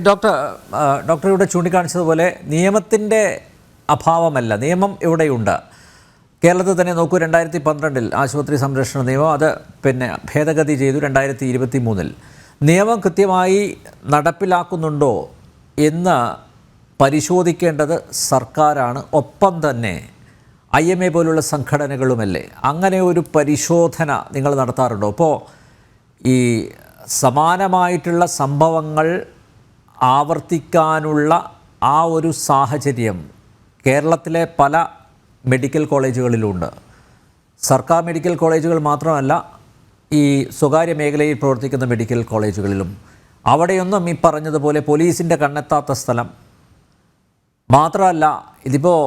Doctor ഇവിടെ ചൂണ്ടിക്കാണിച്ചതുപോലെ നിയമത്തിൻ്റെ അഭാവമല്ല, നിയമം ഇവിടെയുണ്ട്. കേരളത്തിൽ തന്നെ നോക്കൂ, 2012 ആശുപത്രി സംരക്ഷണ നിയമം അത് ഭേദഗതി ചെയ്തു 2023. നിയമം കൃത്യമായി നടപ്പിലാക്കുന്നുണ്ടോ എന്ന് പരിശോധിക്കേണ്ടത് സർക്കാരാണ്. ഒപ്പം തന്നെ IMA പോലുള്ള സംഘടനകളുമല്ലേ. അങ്ങനെ ഒരു പരിശോധന നിങ്ങൾ നടത്താറുണ്ടോ? അപ്പോൾ ഈ സമാനമായിട്ടുള്ള സംഭവങ്ങൾ ആവർത്തിക്കാനുള്ള ആ ഒരു സാഹചര്യം കേരളത്തിലെ പല മെഡിക്കൽ കോളേജുകളിലുണ്ട്. സർക്കാർ മെഡിക്കൽ കോളേജുകൾ മാത്രമല്ല, ഈ സ്വകാര്യ മേഖലയിൽ പ്രവർത്തിക്കുന്ന മെഡിക്കൽ കോളേജുകളിലും. അവിടെയൊന്നും ഈ പറഞ്ഞതുപോലെ പോലീസിൻ്റെ കണ്ണെത്താത്ത സ്ഥലം മാത്രമല്ല. ഇതിപ്പോൾ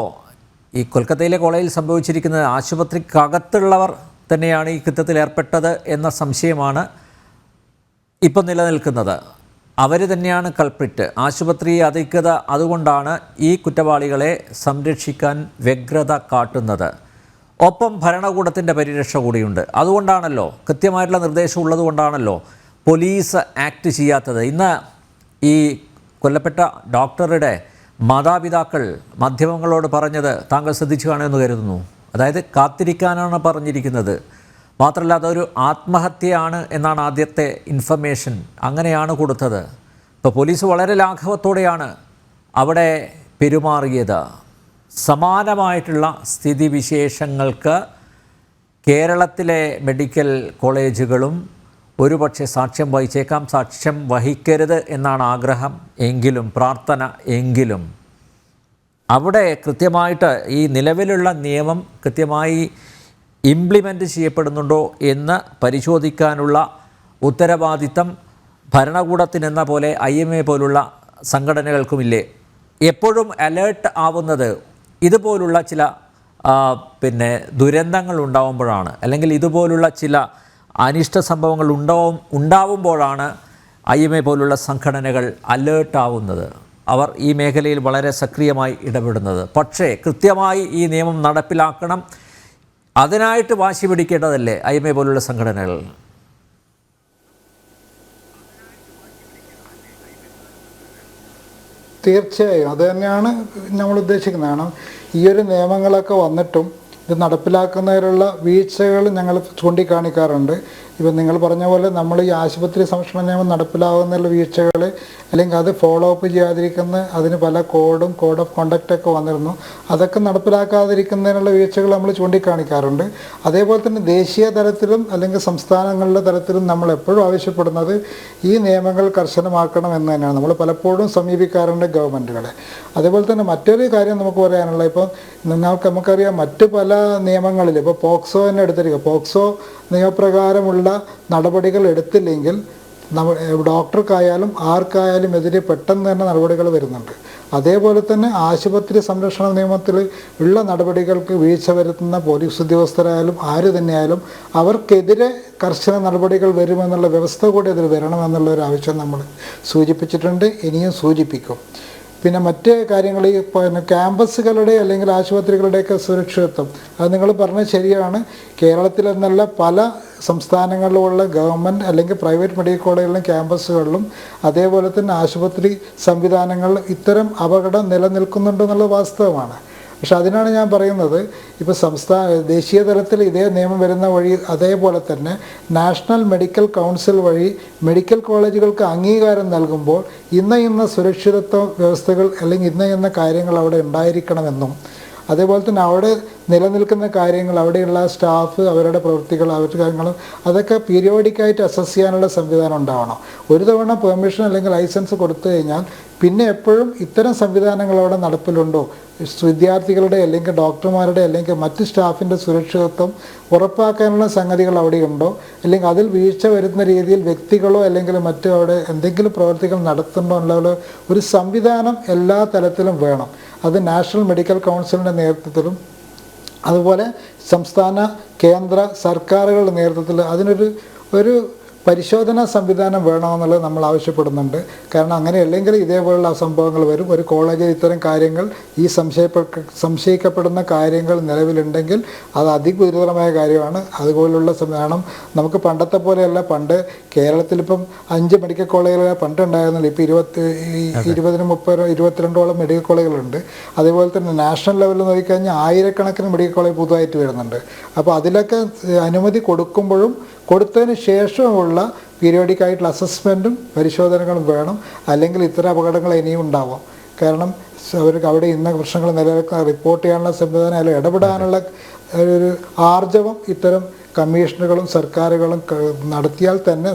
ഈ കൊൽക്കത്തയിലെ കോളേജിൽ സംഭവിച്ചിരിക്കുന്നത് ആശുപത്രിക്കകത്തുള്ളവർ തന്നെയാണ് ഈ കൃത്യത്തിൽ ഏർപ്പെട്ടത് എന്ന സംശയമാണ് ഇപ്പം നിലനിൽക്കുന്നത്. അവർ തന്നെയാണ് കൾപ്രിറ്റ്. ആശുപത്രി അധികൃത അതുകൊണ്ടാണ് ഈ കുറ്റവാളികളെ സംരക്ഷിക്കാൻ വ്യഗ്രത കാട്ടുന്നത്. ഒപ്പം ഭരണകൂടത്തിൻ്റെ പരിരക്ഷ കൂടിയുണ്ട്. അതുകൊണ്ടാണല്ലോ, കൃത്യമായിട്ടുള്ള നിർദ്ദേശം ഉള്ളതുകൊണ്ടാണല്ലോ പോലീസ് ആക്ട് ചെയ്യാത്തത്. ഇന്ന് ഈ കൊല്ലപ്പെട്ട ഡോക്ടറുടെ മാതാപിതാക്കൾ മാധ്യമങ്ങളോട് പറഞ്ഞത് താങ്കൾ ശ്രദ്ധിച്ചു കാണുമെന്ന് കരുതുന്നു. അതായത് കാത്തിരിക്കാനാണ് പറഞ്ഞിരിക്കുന്നത്. മാത്രമല്ല, അതൊരു ആത്മഹത്യയാണ് എന്നാണ് ആദ്യത്തെ ഇൻഫർമേഷൻ. അങ്ങനെയാണ് കൊടുത്തത്. ഇപ്പോൾ പോലീസ് വളരെ ലാഘവത്തോടെയാണ് അവിടെ പെരുമാറിയത്. സമാനമായിട്ടുള്ള സ്ഥിതിവിശേഷങ്ങൾക്ക് കേരളത്തിലെ മെഡിക്കൽ കോളേജുകളും ഒരുപക്ഷെ സാക്ഷ്യം വഹിച്ചേക്കാം. സാക്ഷ്യം വഹിക്കരുത് എന്നാണ് ആഗ്രഹം എങ്കിലും, പ്രാർത്ഥന എങ്കിലും, അവിടെ കൃത്യമായിട്ട് ഈ നിലവിലുള്ള നിയമം കൃത്യമായി ഇംപ്ലിമെൻ്റ് ചെയ്യപ്പെടുന്നുണ്ടോ എന്ന് പരിശോധിക്കാനുള്ള ഉത്തരവാദിത്തം ഭരണകൂടത്തിനെന്ന പോലെ IMA പോലുള്ള സംഘടനകൾക്കുമില്ലേ. എപ്പോഴും അലേർട്ട് ആവുന്നത് ഇതുപോലുള്ള ചില ദുരന്തങ്ങൾ ഉണ്ടാവുമ്പോഴാണ്, അല്ലെങ്കിൽ ഇതുപോലുള്ള ചില അനിഷ്ട സംഭവങ്ങൾ ഉണ്ടാവുമ്പോഴാണ് IMA പോലുള്ള സംഘടനകൾ അലേർട്ടാവുന്നത്. അവർ ഈ മേഖലയിൽ വളരെ സക്രിയമായി ഇടപെടുന്നത്. പക്ഷേ കൃത്യമായി ഈ നിയമം നടപ്പിലാക്കണം, അതിനായിട്ട് വാശി പിടിക്കേണ്ടതല്ലേ IMA പോലുള്ള സംഘടനകൾ? തീർച്ചയായും അത് തന്നെയാണ് നമ്മൾ ഉദ്ദേശിക്കുന്നത്. ഈ ഒരു നിയമങ്ങളൊക്കെ വന്നിട്ടും ഇത് നടപ്പിലാക്കുന്നതിലുള്ള വീഴ്ചകൾ ഞങ്ങൾ ചൂണ്ടിക്കാണിക്കാറുണ്ട്. ഇപ്പം നിങ്ങൾ പറഞ്ഞ പോലെ നമ്മൾ ഈ ആശുപത്രി സംരക്ഷണ നിയമം നടപ്പിലാകുന്നതിലുള്ള വീഴ്ചകൾ, അല്ലെങ്കിൽ അത് ഫോളോ അപ്പ് ചെയ്യാതിരിക്കുന്ന, അതിന് പല കോഡ് ഓഫ് കോണ്ടക്റ്റൊക്കെ വന്നിരുന്നു. അതൊക്കെ നടപ്പിലാക്കാതിരിക്കുന്നതിനുള്ള വീഴ്ചകൾ നമ്മൾ ചൂണ്ടിക്കാണിക്കാറുണ്ട്. അതേപോലെ തന്നെ ദേശീയ തലത്തിലും അല്ലെങ്കിൽ സംസ്ഥാനങ്ങളുടെ തലത്തിലും നമ്മൾ എപ്പോഴും ആവശ്യപ്പെടുന്നത് ഈ നിയമങ്ങൾ കർശനമാക്കണം എന്ന് തന്നെയാണ്. നമ്മൾ പലപ്പോഴും സമീപിക്കാറുണ്ട് ഗവൺമെൻറ്റുകളെ. അതേപോലെ തന്നെ മറ്റൊരു കാര്യം നമുക്ക് പറയാനുള്ളത്, ഇപ്പോൾ നമുക്കറിയാം മറ്റ് പല നിയമങ്ങളിൽ, ഇപ്പോൾ പോക്സോ തന്നെ എടുത്തിരിക്കുക. പോക്സോ നിയമപ്രകാരമുള്ള നടപടികൾ എടുത്തില്ലെങ്കിൽ ഡോക്ടർക്കായാലും ആർക്കായാലും എതിരെ പെട്ടെന്ന് തന്നെ നടപടികൾ വരുന്നുണ്ട്. അതേപോലെ തന്നെ ആശുപത്രി സംരക്ഷണ നിയമത്തിൽ ഉള്ള നടപടികൾക്ക് വീഴ്ച വരുത്തുന്ന പോലീസ് ഉദ്യോഗസ്ഥരായാലും ആര് തന്നെയായാലും അവർക്കെതിരെ കർശന നടപടികൾ വരുമെന്നുള്ള വ്യവസ്ഥ കൂടി അതിൽ വരണമെന്നുള്ളൊരു ആവശ്യം നമ്മൾ സൂചിപ്പിച്ചിട്ടുണ്ട്, ഇനിയും സൂചിപ്പിക്കും. പിന്നെ മറ്റ് കാര്യങ്ങൾ, ഈ ക്യാമ്പസുകളുടെ അല്ലെങ്കിൽ ആശുപത്രികളുടെയൊക്കെ സുരക്ഷിതത്വം, അത് നിങ്ങൾ പറഞ്ഞത് ശരിയാണ്. കേരളത്തിൽ എന്നല്ല പല സംസ്ഥാനങ്ങളിലുമുള്ള ഗവൺമെൻറ് അല്ലെങ്കിൽ പ്രൈവറ്റ് മെഡിക്കൽ കോളേജുകളിലും ക്യാമ്പസുകളിലും അതേപോലെ തന്നെ ആശുപത്രി സംവിധാനങ്ങളിൽ ഇത്തരം അപകടം നിലനിൽക്കുന്നുണ്ടെന്നുള്ള വാസ്തവമാണ്. പക്ഷെ അതിനാണ് ഞാൻ പറയുന്നത്, ഇപ്പോൾ ദേശീയ തലത്തിൽ ഇതേ നിയമം വരുന്ന വഴി അതേപോലെ തന്നെ നാഷണൽ മെഡിക്കൽ കൗൺസിൽ വഴി മെഡിക്കൽ കോളേജുകൾക്ക് അംഗീകാരം നൽകുമ്പോൾ ഇന്ന സുരക്ഷിതത്വ വ്യവസ്ഥകൾ അല്ലെങ്കിൽ ഇന്ന കാര്യങ്ങൾ അവിടെ ഉണ്ടായിരിക്കണമെന്നും, അതേപോലെ തന്നെ അവിടെ നിലനിൽക്കുന്ന കാര്യങ്ങൾ, അവിടെയുള്ള സ്റ്റാഫ്, അവരുടെ പ്രവൃത്തികൾ, അവരുടെ കാര്യങ്ങളും അതൊക്കെ പീരിയോഡിക്കായിട്ട് അസസ് ചെയ്യാനുള്ള സംവിധാനം ഉണ്ടാവണം. ഒരു തവണ പെർമിഷൻ അല്ലെങ്കിൽ ലൈസൻസ് കൊടുത്തു കഴിഞ്ഞാൽ പിന്നെ എപ്പോഴും ഇത്തരം സംവിധാനങ്ങൾ അവിടെ നടപ്പിലുണ്ടോ, വിദ്യാർത്ഥികളുടെ അല്ലെങ്കിൽ ഡോക്ടർമാരുടെ അല്ലെങ്കിൽ മറ്റ് സ്റ്റാഫിൻ്റെ സുരക്ഷിതത്വം ഉറപ്പാക്കാനുള്ള സംഗതികൾ അവിടെയുണ്ടോ, അല്ലെങ്കിൽ അതിൽ വീഴ്ച വരുന്ന രീതിയിൽ വ്യക്തികളോ അല്ലെങ്കിൽ മറ്റു അവിടെ എന്തെങ്കിലും പ്രവർത്തികൾ നടത്തുന്നുണ്ടോ എന്നുള്ള ഒരു സംവിധാനം എല്ലാ തലത്തിലും വേണം. അത് നാഷണൽ മെഡിക്കൽ കൗൺസിലിൻ്റെ നേതൃത്വത്തിലും അതുപോലെ സംസ്ഥാന കേന്ദ്ര സർക്കാരുകളുടെ നേതൃത്വത്തിൽ അതിനൊരു പരിശോധനാ സംവിധാനം വേണമെന്നുള്ളത് നമ്മൾ ആവശ്യപ്പെടുന്നുണ്ട്. കാരണം അങ്ങനെയല്ലെങ്കിൽ ഇതേപോലുള്ള സംഭവങ്ങൾ വരും. ഒരു കോളേജിൽ ഇത്തരം കാര്യങ്ങൾ ഈ സംശയിക്കപ്പെടുന്ന കാര്യങ്ങൾ നിലവിലുണ്ടെങ്കിൽ അത് അതിഗുരുതരമായ കാര്യമാണ്. അതുപോലുള്ള സംവിധാനം നമുക്ക് പണ്ടത്തെ പോലെയല്ല. പണ്ട് കേരളത്തിലിപ്പം 5 മെഡിക്കൽ കോളേജുകൾ പണ്ടുണ്ടായിരുന്നില്ല. ഇപ്പോൾ 20, 30, 22ഓളം മെഡിക്കൽ കോളേജുകളുണ്ട്. അതേപോലെ തന്നെ നാഷണൽ ലെവലിൽ നോക്കിക്കഴിഞ്ഞാൽ ആയിരക്കണക്കിന് മെഡിക്കൽ കോളേജ് പുതുതായിട്ട് വരുന്നുണ്ട്. അപ്പോൾ അതിലൊക്കെ അനുമതി കൊടുക്കുമ്പോഴും കൊടുത്തതിന് ശേഷമുള്ള പീരിയോഡിക് ആയിട്ടുള്ള അസസ്മെൻറ്റും പരിശോധനകളും വേണം. അല്ലെങ്കിൽ ഇത്തരം അപകടങ്ങൾ ഇനിയും ഉണ്ടാവാം. കാരണം അവർക്ക് അവിടെ ഇന്ന പ്രശ്നങ്ങൾ നിലനിൽക്കുന്ന റിപ്പോർട്ട് ചെയ്യാനുള്ള സംവിധാനം, അതിൽ ഇടപെടാനുള്ള ഒരു ആർജവം ഇത്തരം കമ്മീഷനുകളും സർക്കാരുകളും നടത്തിയാൽ തന്നെ